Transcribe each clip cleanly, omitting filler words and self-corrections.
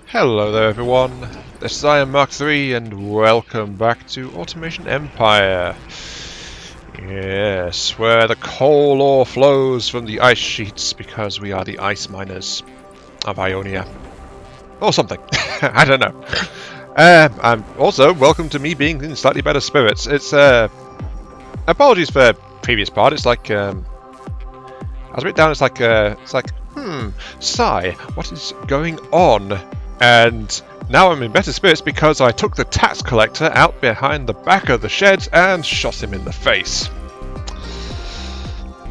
Hello there everyone, this is I Am Mark III and welcome back to Automation Empire. Yes, where the coal ore flows from the ice sheets because we are the ice miners of Ionia. Or something, I don't know. And also, welcome to me being in slightly better spirits. It's, apologies for previous part, it's like, I was written down, it's like, sigh, what is going on? And now I'm in better spirits because I took the tax collector out behind the back of the shed and shot him in the face.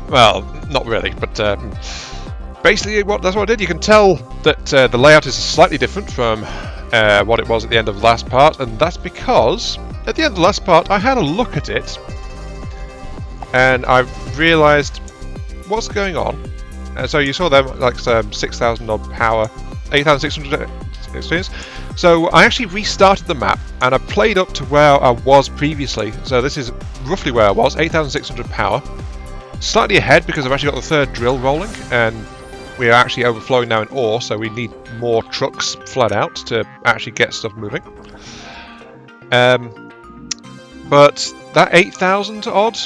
Well, not really, but basically that's what I did. You can tell that the layout is slightly different from what it was at the end of the last part, and that's because at the end of the last part I had a look at it and I realised what's going on. So you saw them like 6,000 odd power, 8,600 experience. So I actually restarted the map and I played up to where I was previously. So this is roughly where I was, 8,600 power. Slightly ahead because I've actually got the third drill rolling and we are actually overflowing now in ore, so we need more trucks flat out to actually get stuff moving. But that 8,000 odd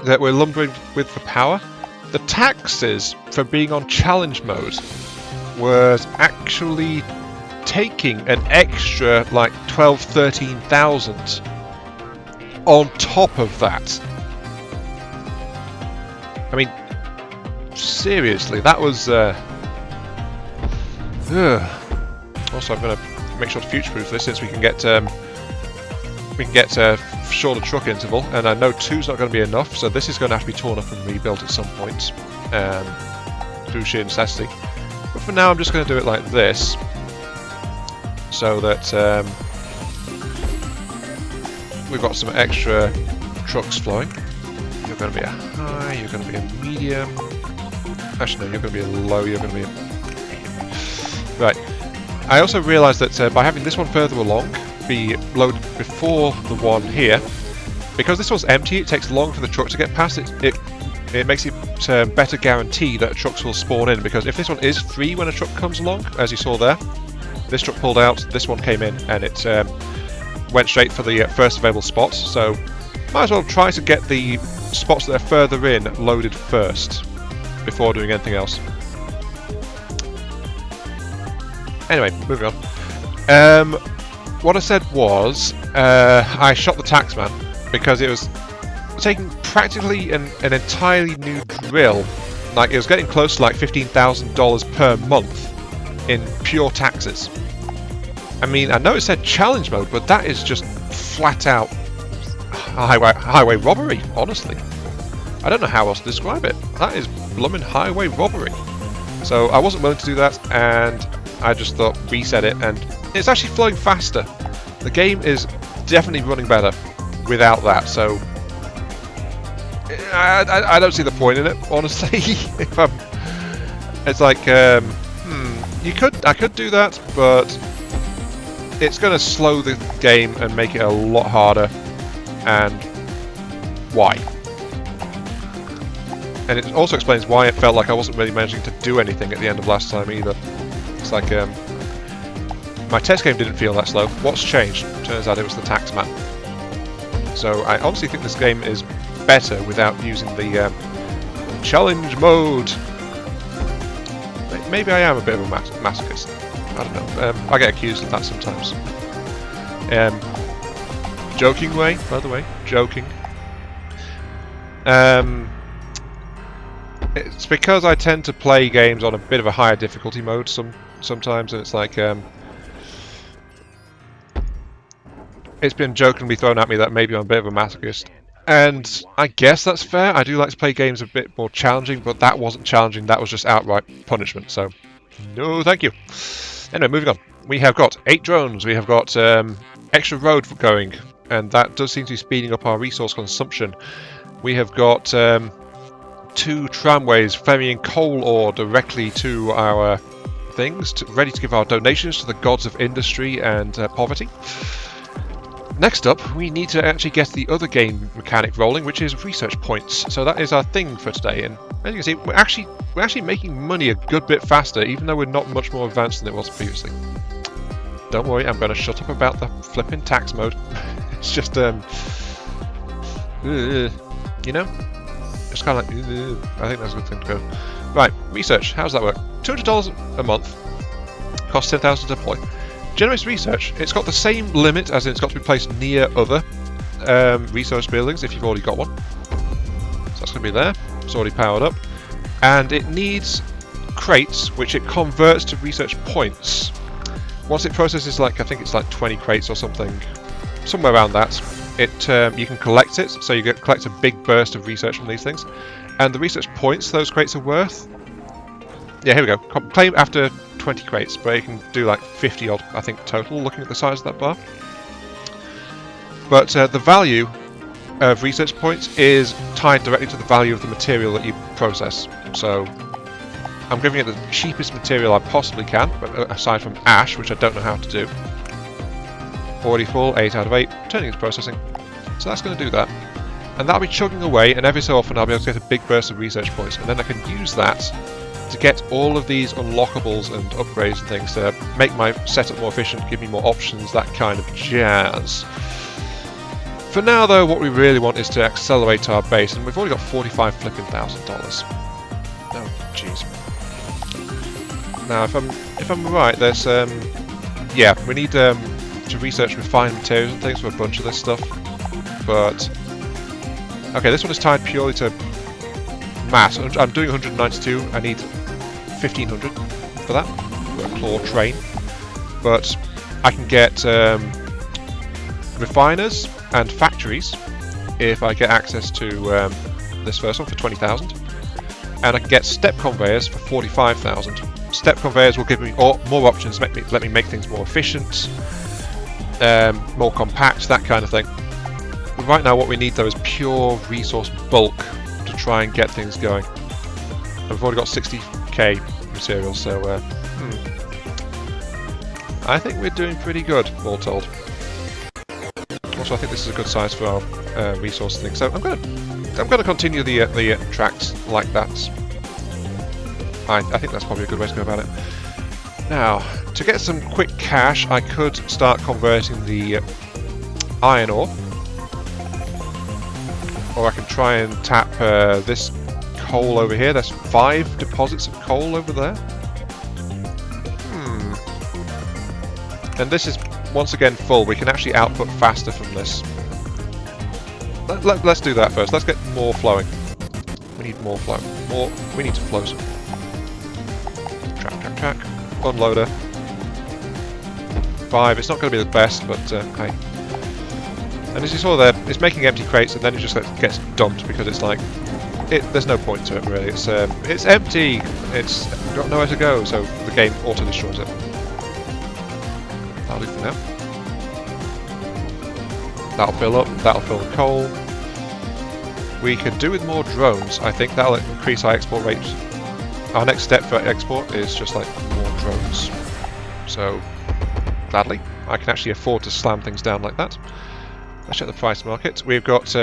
that we're lumbering with for power, the taxes for being on challenge mode was actually taking an extra like 13,000 on top of that. I mean, seriously, that was also, I'm going to make sure to future-proof this since we can get shorter truck interval, and I know 2's not going to be enough, so this is going to have to be torn up and rebuilt at some point through sheer necessity. But for now I'm just going to do it like this, so that we've got some extra trucks flowing. You're going to be a high, you're going to be a medium. Actually no, you're going to be a low, you're going to be a medium. Right. I also realised that by having this one further along be loaded before the one here, because this one's empty, it takes long for the truck to get past it. It makes it better guarantee that trucks will spawn in, because if this one is free when a truck comes along, as you saw there, this truck pulled out, this one came in, and it went straight for the first available spot, so might as well try to get the spots that are further in loaded first, before doing anything else. Anyway, moving on. What I said was, I shot the taxman, because it was taking practically an entirely new drill. Like, it was getting close to like $15,000 per month in pure taxes. I mean, I know it said challenge mode, but that is just flat out highway robbery, honestly. I don't know how else to describe it. That is blooming highway robbery. So I wasn't willing to do that, and I just thought reset it, and it's actually flowing faster. The game is definitely running better without that, so I don't see the point in it, honestly. It's like, I could do that, but it's going to slow the game and make it a lot harder, and why? And it also explains why it felt like I wasn't really managing to do anything at the end of last time either. It's like, my test game didn't feel that slow. What's changed? Turns out it was the taxman. So I honestly think this game is better without using the challenge mode. Maybe I am a bit of a masochist. I don't know. I get accused of that sometimes. Joking way, by the way. Joking. It's because I tend to play games on a bit of a higher difficulty mode sometimes, and it's like it's been jokingly thrown at me that maybe I'm a bit of a masochist. And I guess that's fair. I do like to play games a bit more challenging, but that wasn't challenging, that was just outright punishment, so no thank you. Anyway, moving on. We have got 8 drones, we have got extra road going, and that does seem to be speeding up our resource consumption. We have got 2 tramways ferrying coal ore directly to our things, ready to give our donations to the gods of industry and poverty. Next up, we need to actually get the other game mechanic rolling, which is research points. So that is our thing for today, and as you can see, we're actually making money a good bit faster, even though we're not much more advanced than it was previously. Don't worry, I'm going to shut up about the flipping tax mode. It's just, you know, it's kind of like, I think that's a good thing to go. Right, research. How does that work? $200 a month. Costs 10,000 to deploy. Generates research. It's got the same limit, as in it's got to be placed near other research buildings if you've already got one. So that's going to be there. It's already powered up. And it needs crates, which it converts to research points. Once it processes, like, I think it's like 20 crates or something, somewhere around that, it you can collect it, so you collect a big burst of research from these things. And the research points those crates are worth, yeah, here we go, claim after 20 crates, but you can do like 50 odd, I think, total, looking at the size of that bar. But the value of research points is tied directly to the value of the material that you process. So I'm giving it the cheapest material I possibly can, aside from ash, which I don't know how to do. Already full, 8 out of 8, turning into processing. So that's going to do that. And that'll be chugging away, and every so often I'll be able to get a big burst of research points, and then I can use that to get all of these unlockables and upgrades and things to make my setup more efficient, give me more options, that kind of jazz. For now though, what we really want is to accelerate our base, and we've already got $45 flipping thousand. Oh jeez. Now if I'm right, there's yeah, we need to research refined materials and things for a bunch of this stuff. But okay, this one is tied purely to mass. I'm doing 192. I need 1500 for that, for a claw train. But I can get refiners and factories if I get access to this first one for 20,000, and I can get step conveyors for 45,000. Step conveyors will give me more options, let me make things more efficient, more compact, that kind of thing. But right now what we need though is pure resource bulk to try and get things going. And we've already got 60k materials, so I think we're doing pretty good, all told. Also, I think this is a good size for our resource thing. So I'm going to continue the tracks like that. I think that's probably a good way to go about it. Now, to get some quick cash, I could start converting the iron ore, or I can try and tap this coal over here. There's 5 deposits of coal over there. And this is once again full. We can actually output faster from this. Let's do that first. Let's get more flowing. We need more flow. We need to flow some. Track. Unloader. 5. It's not going to be the best, but hey. And as you saw there, it's making empty crates, and then it just gets dumped because it's like, there's no point to it really. It's empty. It's got nowhere to go, so the game auto destroys it. That'll do for now. That'll fill up. That'll fill the coal. We could do with more drones. I think that'll increase our export rate. Our next step for export is just like more drones. So, gladly, I can actually afford to slam things down like that. Let's check the price market. We've got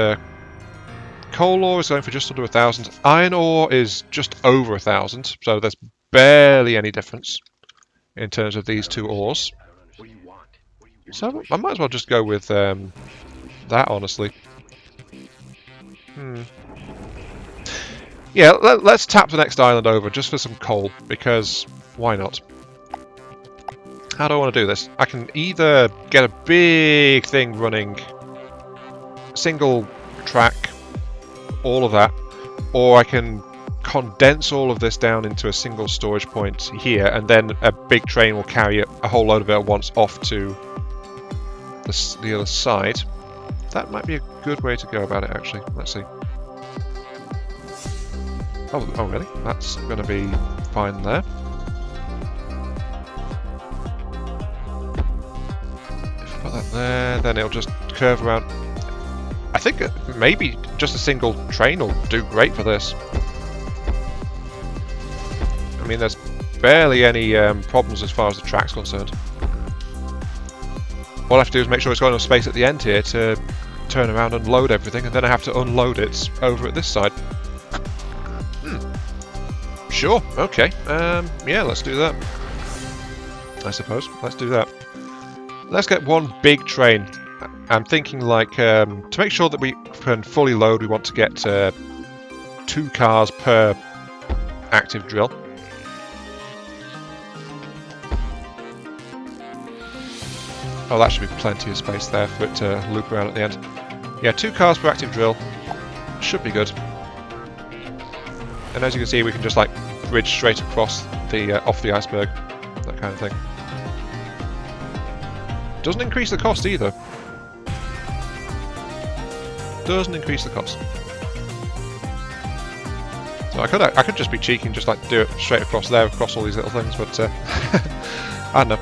coal ore is going for just under 1,000. Iron ore is just over 1,000. So there's barely any difference in terms of these two ores. So I might as well just go with that, honestly. Yeah, let's tap the next island over just for some coal, because why not? How do I want to do this? I can either get a big thing running, single track, all of that, or I can condense all of this down into a single storage point here, and then a big train will carry a whole load of it at once off to the other side. That might be a good way to go about it, actually. Let's see. Oh really? That's going to be fine there. If I put that there, then it'll just curve around. I think maybe just a single train will do great for this. I mean, there's barely any problems as far as the track's concerned. all I have to do is make sure it's got enough space at the end here to turn around and load everything, and then I have to unload it over at this side. Sure, okay. Yeah, let's do that. I suppose. Let's do that. Let's get one big train. I'm thinking like, to make sure that we can fully load, we want to get 2 cars per active drill. Oh, that should be plenty of space there for it to loop around at the end. Yeah, 2 cars per active drill. Should be good. And as you can see, we can just like bridge straight across the off the iceberg, that kind of thing. Doesn't increase the cost either. Doesn't increase the cost. So I could just be cheeky and just like do it straight across there, across all these little things, but I don't know.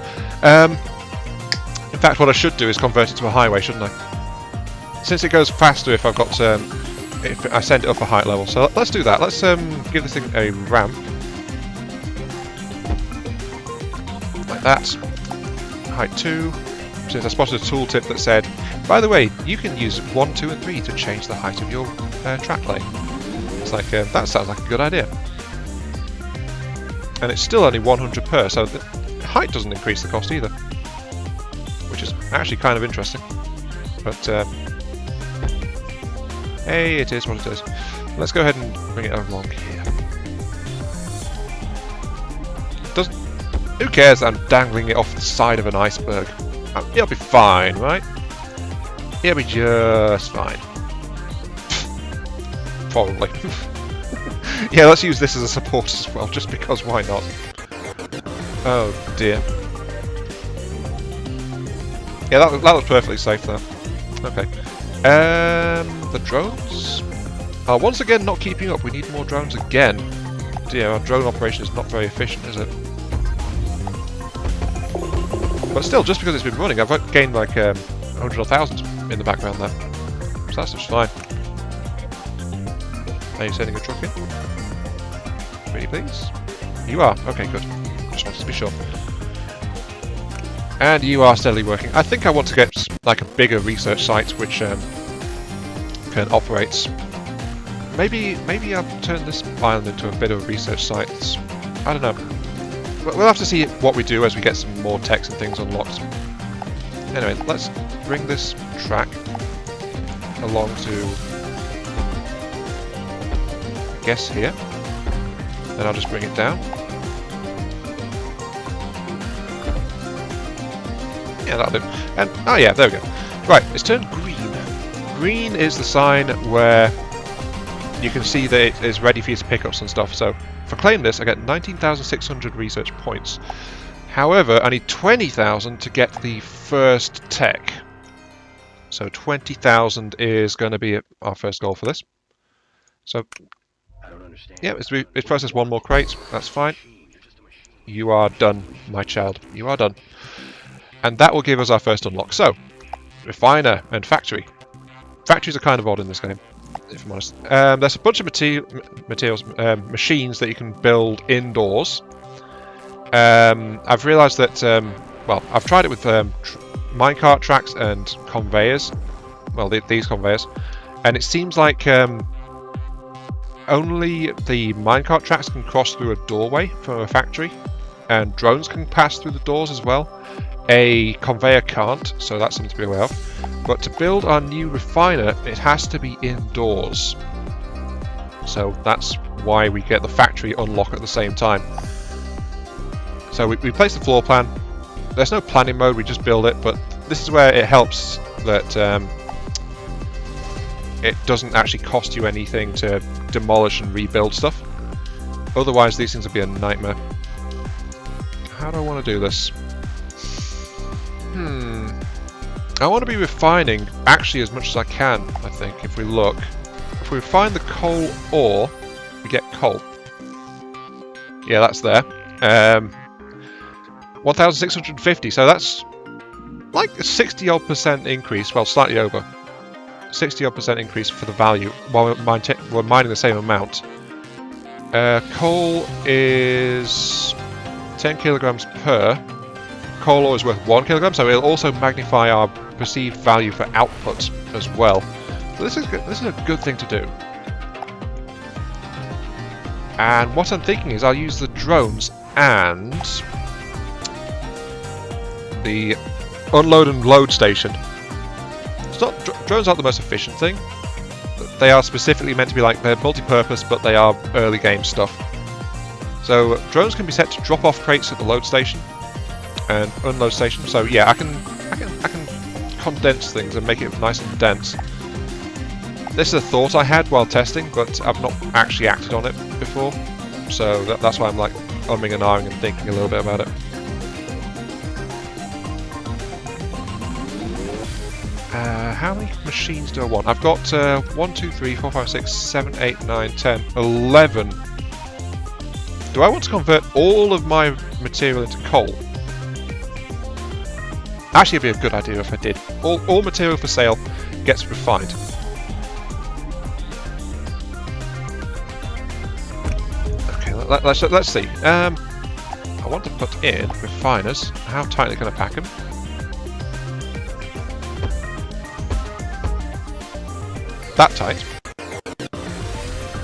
In fact, what I should do is convert it to a highway, shouldn't I? Since it goes faster if I've got if I send it up a height level. So let's do that. Let's give this thing a ramp. Like that. Height 2. Since I spotted a tooltip that said, by the way, you can use 1, 2 and 3 to change the height of your track lane. It's like, that sounds like a good idea. And it's still only 100 per, so the height doesn't increase the cost either. Which is actually kind of interesting. But, hey, it is what it is. Let's go ahead and bring it along here. Who cares that I'm dangling it off the side of an iceberg? It'll be fine, right? It'll be just fine. Probably. Yeah, let's use this as a support as well, just because why not? Oh dear. Yeah, that was perfectly safe there. Okay. The drones? Once again, not keeping up. We need more drones again. Dear, our drone operation is not very efficient, is it? But still, just because it's been running, I've gained like 100 or 1,000 in the background there. So that's just fine. Are you sending a truck in? Pretty please? You are? Okay, good. Just wanted to be sure. And you are steadily working. I think I want to get like a bigger research site which can operate. Maybe I'll turn this island into a bit of a research site. I don't know. We'll have to see what we do as we get some more techs and things unlocked. Anyway, let's bring this track along to, I guess, here. Then I'll just bring it down. Yeah, that'll do. And, oh yeah, there we go. Right, it's turned green. Green is the sign where you can see that it is ready for you to pick up some stuff. So, if I claim this, I get 19,600 research points. However, I need 20,000 to get the first tech. So 20,000 is going to be our first goal for this. So, yeah, it's process one more crate. That's fine. You are done, my child. You are done. And that will give us our first unlock. So, refiner and factory. Factories are kind of odd in this game, if I'm honest. There's a bunch of machines that you can build indoors. I've realised that, well, I've tried it with minecart tracks and conveyors. Well, these conveyors. And it seems like only the minecart tracks can cross through a doorway from a factory. And drones can pass through the doors as well. A conveyor can't, so that's something to be aware of. But to build our new refiner, it has to be indoors. So that's why we get the factory unlock at the same time. So we place the floor plan. There's no planning mode, we just build it, but this is where it helps that it doesn't actually cost you anything to demolish and rebuild stuff. Otherwise these things would be a nightmare. How do I want to do this? I want to be refining actually as much as I can, I think, if we look. If we refine the coal ore, we get coal. Yeah, that's there. 1,650, so that's like a 60-odd% increase, well, slightly over. 60-odd% increase for the value, while we're mining the same amount. Coal is 10 kilograms per. coal ore is worth 1 kilogram, so it'll also magnify our perceived value for output as well. So this is good. This is a good thing to do. And what I'm thinking is I'll use the drones and the unload and load station. It's not, drones aren't the most efficient thing. They are specifically meant to be like, they're multi-purpose, but they are early game stuff. So drones can be set to drop off crates at the load station and unload station. So yeah, I can condense things and make it nice and dense. This is a thought I had while testing, but I've not actually acted on it before. So that's why I'm like umming and ahhing and thinking a little bit about it. How many machines do I want? I've got 1, 2, 3, 4, 5, 6, 7, 8, 9, 10, 11. Do I want to convert all of my material into coal? Actually, it'd be a good idea if I did. All material for sale gets refined. Okay, let's see. I want to put in refiners. How tightly can I pack them? That tight.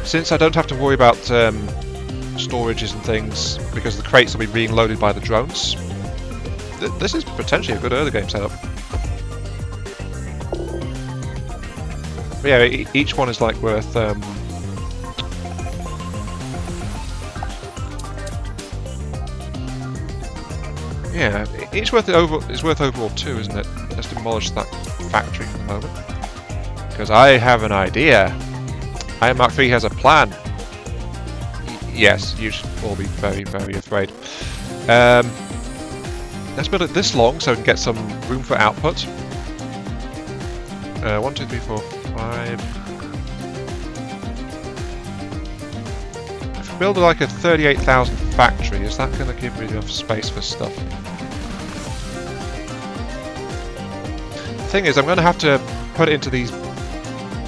Since I don't have to worry about storages and things because the crates will be being loaded by the drones, this is potentially a good early game setup. But yeah, each one is like worth yeah, each is worth overall 2, isn't it? Let's demolish that factory for the moment. Because I have an idea. Iron Mark III has a plan. Yes, you should all be very, very afraid. Let's build it this long so we can get some room for output. 1, 2, 3, 4, 5. If we build like a 38,000 factory, is that going to give me enough space for stuff? The thing is, I'm going to have to put it into these.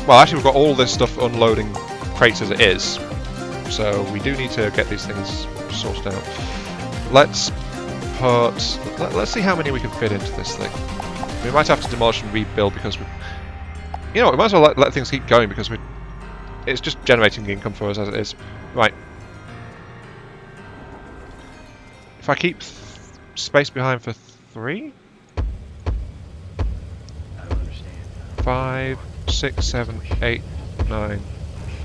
Well, actually, we've got all this stuff unloading crates as it is, so we do need to get these things sorted out. Let's see how many we can fit into this thing. We might have to demolish and rebuild because we might as well let things keep going because it's just generating income for us as it is. Right. If I keep space behind for 3, 5, 6, 7, 8, 9,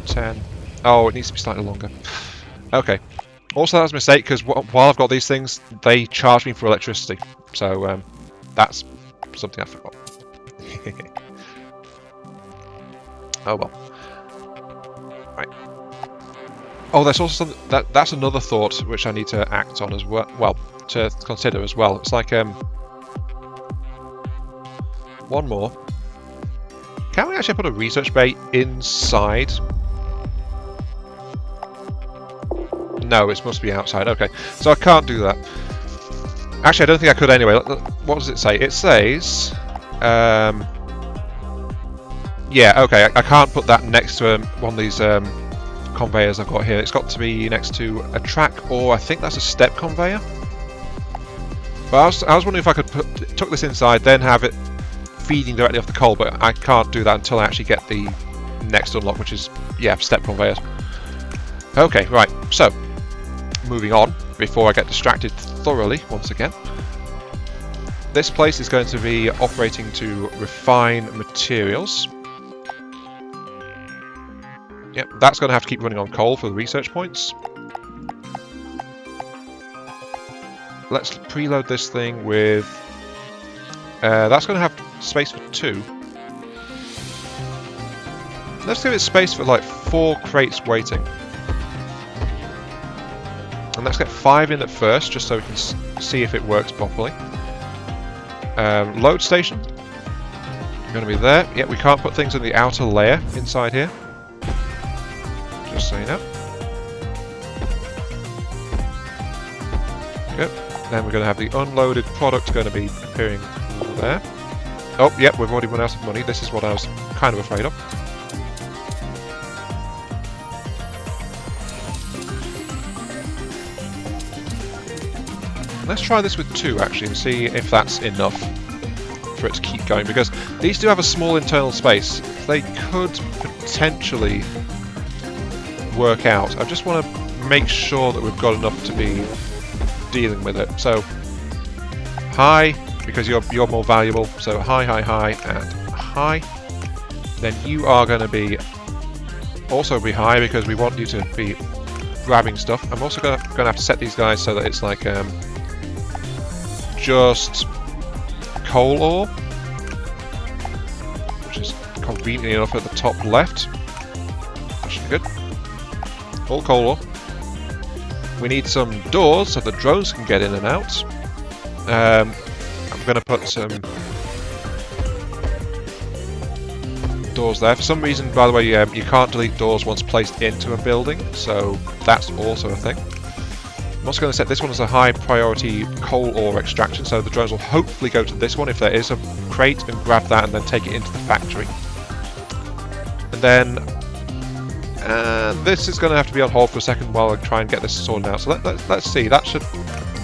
10. Oh, it needs to be slightly longer. Okay. Also, that was a mistake because while I've got these things, they charge me for electricity. So that's something I forgot. Oh well. Right. Oh, there's also something that's another thought which I need to act on as well. Well, to consider as well. It's like one more. Can we actually put a research bay inside? No, it must be outside. Okay, so I can't do that. Actually, I don't think I could anyway. What does it say? It says... yeah, okay, I can't put that next to one of these conveyors I've got here. It's got to be next to a track, or I think that's a step conveyor. But I was wondering if I could tuck this inside, then have it feeding directly off the coal, but I can't do that until I actually get the next unlock, which is, yeah, step conveyors. Okay, right, so, moving on, before I get distracted thoroughly, once again. This place is going to be operating to refine materials. Yep, that's going to have to keep running on coal for the research points. Let's preload this thing with... that's going to have space for 2. Let's give it space for like 4 crates waiting. And let's get 5 in at first, just so we can see if it works properly. Load station. Going to be there. Yeah, we can't put things in the outer layer inside here. Just so you know. Good. Then we're going to have the unloaded product going to be appearing there. Oh, yep, we've already run out of money. This is what I was kind of afraid of. Let's try this with 2 actually and see if that's enough for it to keep going, because these do have a small internal space. They could potentially work out. I just want to make sure that we've got enough to be dealing with it. So high, because you're more valuable. So high, high, high, and high. Then you are going to be also be high because we want you to be grabbing stuff. I'm also going to have to set these guys so that it's like just coal ore, which is conveniently enough at the top left. That should be good. All coal ore. We need some doors so the drones can get in and out. I'm going to put some doors there. For some reason, by the way, you can't delete doors once placed into a building, so that's also a thing. I'm also going to set this one as a high priority coal ore extraction, so the drones will hopefully go to this one if there is a crate and grab that and then take it into the factory. And then this is going to have to be on hold for a second while I try and get this sorted out. So let's see, that should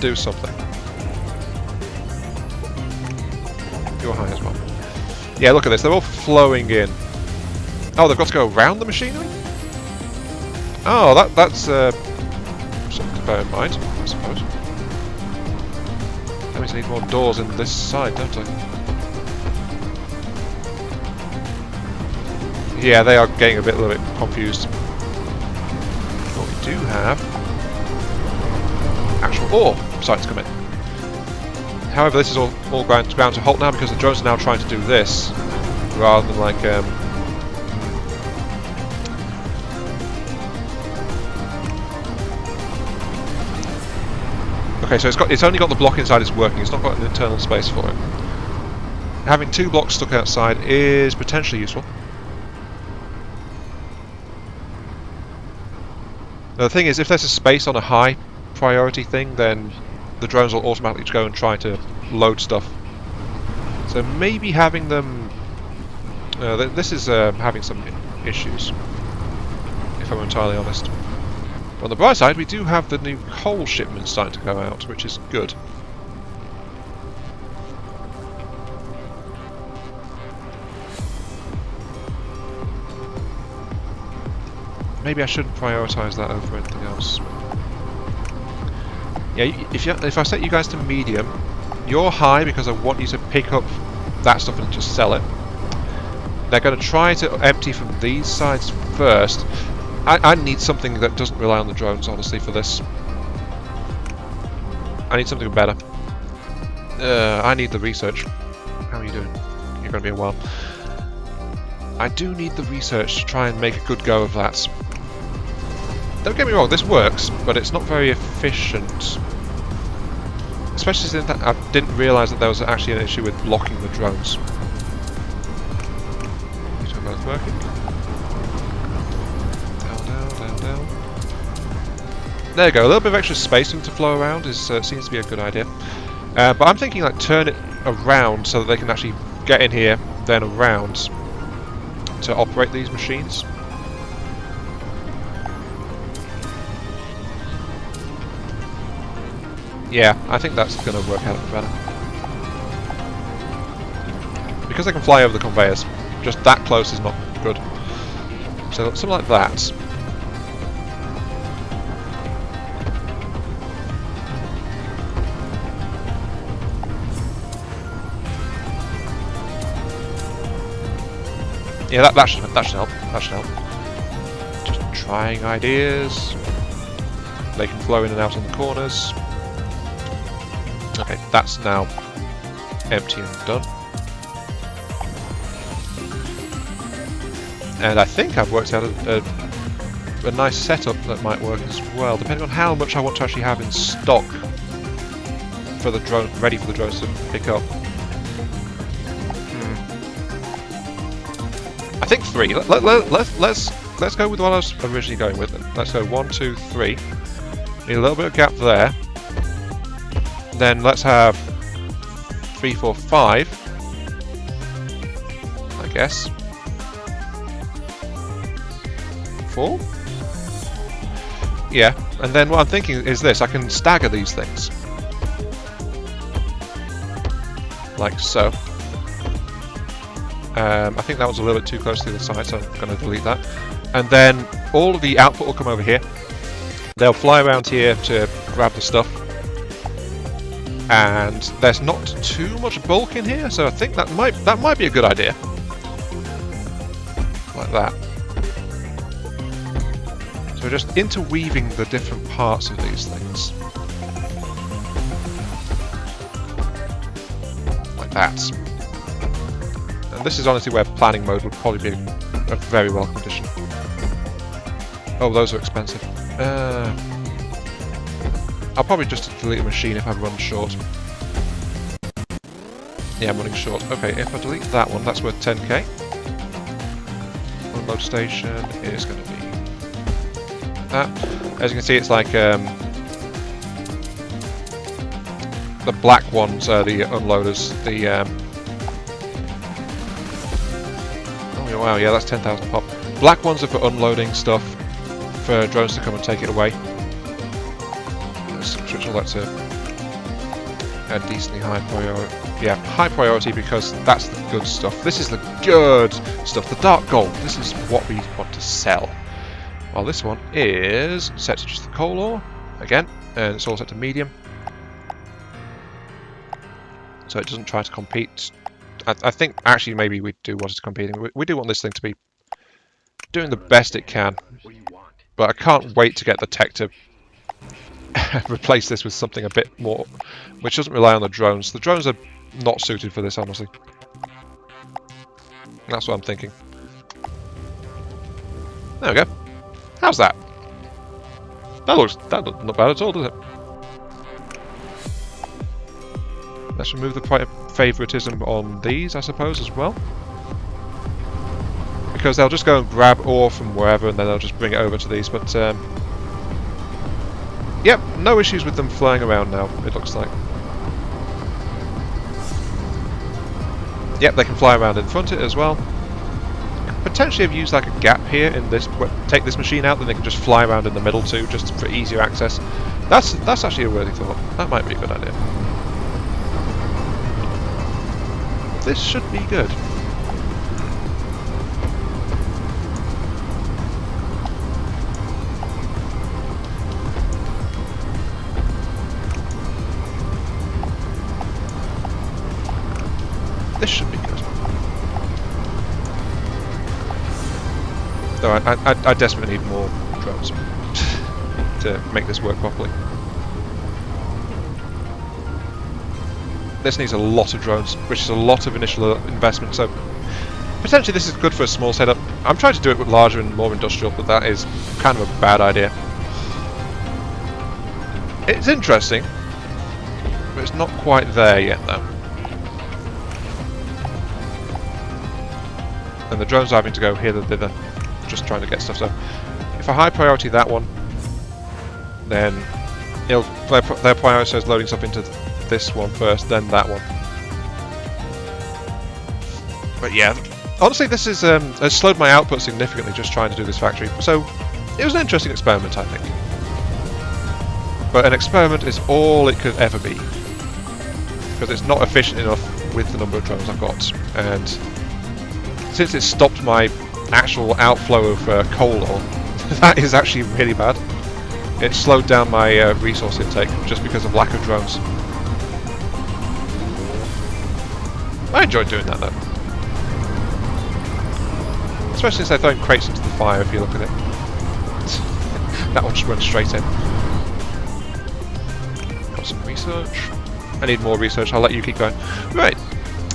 do something. You're high as well. Yeah, look at this, they're all flowing in. Oh, they've got to go around the machinery? Oh, that's something to bear in mind, I suppose. That means I need more doors in this side, don't I? Yeah, they are getting a little bit confused. But we do have actual ore sites come in. However, this is all ground to halt now because the drones are now trying to do this rather than like okay, so it's only got the block inside it's working, it's not got an internal space for it. Having 2 blocks stuck outside is potentially useful. Now, the thing is, if there's a space on a high priority thing, then the drones will automatically go and try to load stuff. So maybe having them... this is having some issues, if I'm entirely honest. But on the bright side, we do have the new coal shipment starting to go out, which is good. Maybe I shouldn't prioritise that over anything else. Yeah, if I set you guys to medium, you're high because I want you to pick up that stuff and just sell it. They're going to try to empty from these sides first. I need something that doesn't rely on the drones, honestly, for this. I need something better. I need the research. How are you doing? You're going to be a while. I do need the research to try and make a good go of that. Don't get me wrong, this works, but it's not very efficient. Especially since I didn't realise that there was actually an issue with blocking the drones. These are both working. Down, down, down, down. There you go, a little bit of extra space for them to flow around seems to be a good idea. But I'm thinking like turn it around so that they can actually get in here, then around to operate these machines. Yeah, I think that's going to work out a bit better. Because they can fly over the conveyors, just that close is not good. So something like that. Yeah, that should help. That should help. Just trying ideas. They can flow in and out in the corners. Okay, that's now empty and done. And I think I've worked out a nice setup that might work as well, depending on how much I want to actually have in stock for the drone, ready for the drones to pick up. I think 3. Let's go with what I was originally going with. Let's go 1, 2, 3. Need a little bit of gap there. Then let's have 3, 4, 5. I guess. 4? Yeah, and then what I'm thinking is this, I can stagger these things. like so. I think that was a little bit too close to the other side, so I'm going to delete that. And then all of the output will come over here. They'll fly around here to grab the stuff. And there's not too much bulk in here, so I think that might be a good idea. Like that. So we're just interweaving the different parts of these things. Like that. And this is honestly where planning mode would probably be a very welcome addition. Oh, those are expensive. I'll probably just delete the machine if I run short. Yeah, I'm running short. Okay, if I delete that one, that's worth 10k. Unload station is going to be that. As you can see, it's like the black ones are the unloaders. The oh wow, yeah, that's 10,000 pop. Black ones are for unloading stuff for drones to come and take it away. Switch all that to a decently high priority. Yeah, high priority because that's the good stuff. This is the good stuff. The dark gold. This is what we want to sell. While this one is set to just the coal ore again, and it's all set to medium, so it doesn't try to compete. I think actually maybe we do want it to compete. We do want this thing to be doing the best it can, but I can't wait to get the tech to replace this with something a bit more, which doesn't rely on the drones. The drones are not suited for this, honestly. That's what I'm thinking. There we go. How's that? That doesn't look bad at all, does it? Let's remove the favoritism on these, I suppose, as well. Because they'll just go and grab ore from wherever and then they'll just bring it over to these, but yep, no issues with them flying around now, it looks like. Yep, they can fly around in front of it as well. Potentially have used like a gap here in this, take this machine out, then they can just fly around in the middle too, just for easier access. That's actually a worthy thought. That might be a good idea. This should be good. This should be good. Though I desperately need more drones to make this work properly. This needs a lot of drones, which is a lot of initial investment, so potentially this is good for a small setup. I'm trying to do it with larger and more industrial, but that is kind of a bad idea. It's interesting, but it's not quite there yet though. And the drones are having to go hither and thither, just trying to get stuff. So if I high priority that one, then their priority says loading stuff into this one first, then that one. But yeah, honestly, this is has slowed my output significantly just trying to do this factory. So it was an interesting experiment, I think. But an experiment is all it could ever be, because it's not efficient enough with the number of drones I've got, and since it stopped my actual outflow of coal ore, that is actually really bad. It slowed down my resource intake just because of lack of drones. I enjoyed doing that though. Especially since they're throwing crates into the fire if you look at it. That one just runs straight in. Got some research. I need more research, I'll let you keep going. Right,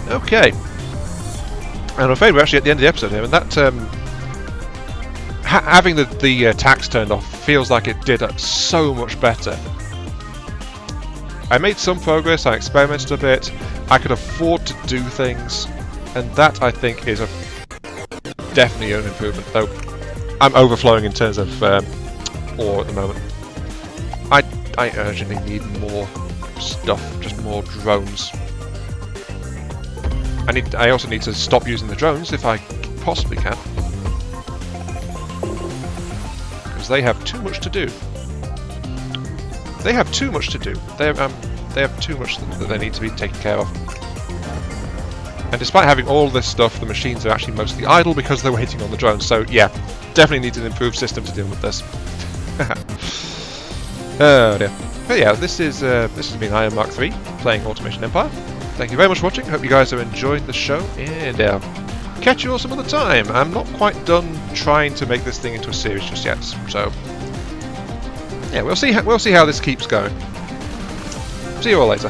okay. And I'm afraid we're actually at the end of the episode here, and that having the tax turned off feels like it did so much better. I made some progress, I experimented a bit, I could afford to do things, and that I think is definitely an improvement, though I'm overflowing in terms of ore at the moment. I urgently need more stuff, just more drones. I also need to stop using the drones if I possibly can, because they have too much to do. They have too much to do. They have too much that they need to be taken care of. And despite having all this stuff, the machines are actually mostly idle because they're waiting on the drones. So yeah, definitely needs an improved system to deal with this. Oh dear. But yeah, this has been Iron Mark 3 playing Automation Empire. Thank you very much for watching. Hope you guys are enjoying the show, and catch you all some other time. I'm not quite done trying to make this thing into a series just yet, so yeah, we'll see how this keeps going. See you all later.